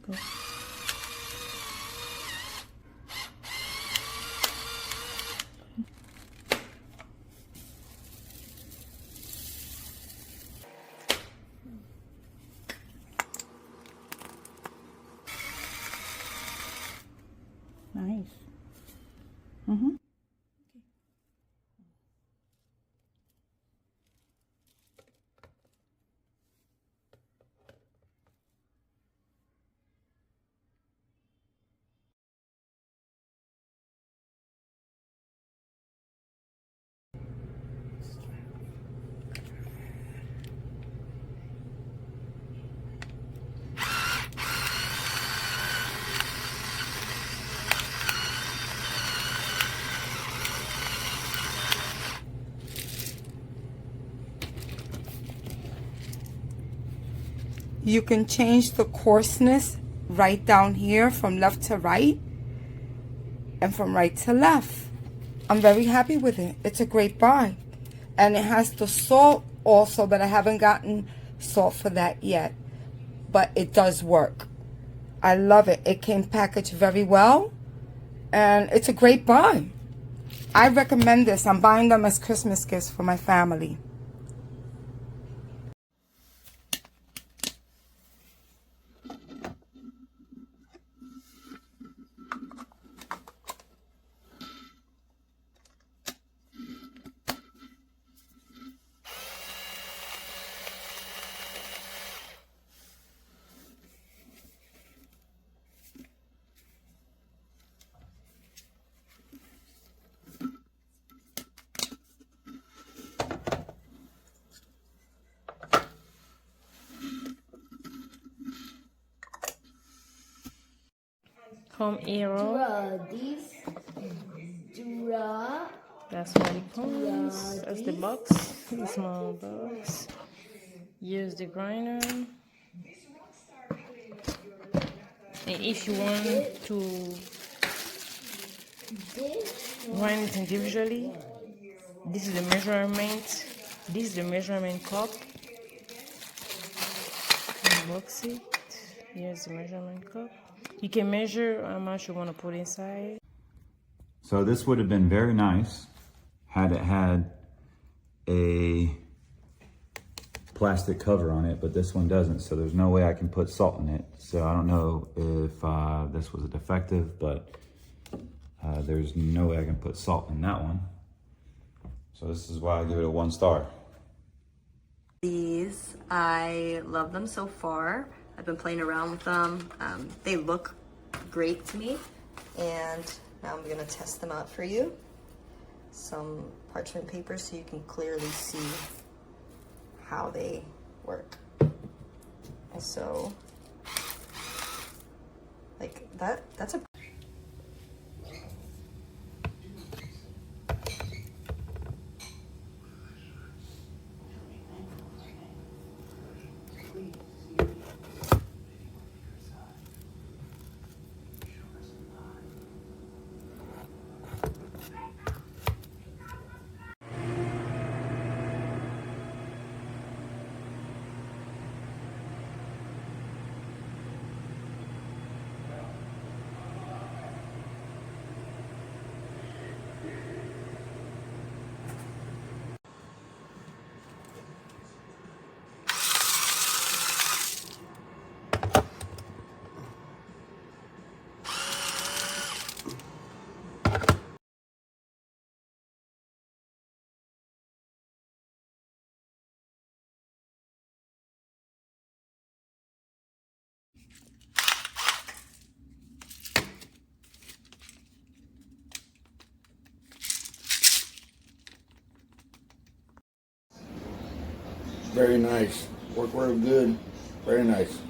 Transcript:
Go. Nice. Mm-hmm. You can change the coarseness right down here from left to right and from right to left. I'm very happy with it. It's a great buy. And it has the salt also, but I haven't gotten salt for that yet. But it does work. I love it. It came packaged very well. And it's a great buy. I recommend this. I'm buying them as Christmas gifts for my family. Home hero. That's what it comes. That's the box. The small box. Use the grinder. And if you want to grind it individually, this is the measurement. This is the measurement cup. Unbox it. Here's the measurement cup. You can measure how much you want to put inside. So this would have been very nice had it had a plastic cover on it, but this one doesn't, so there's no way I can put salt in it. So I don't know if this was a defective, but there's no way I can put salt in that one. So this is why I give it a 1 star. These, I love them so far. I've been playing around with them. They look great to me. And now I'm gonna test them out for you. Some parchment paper so you can clearly see how they work. And so, like that's a Very nice. Work good. Very nice.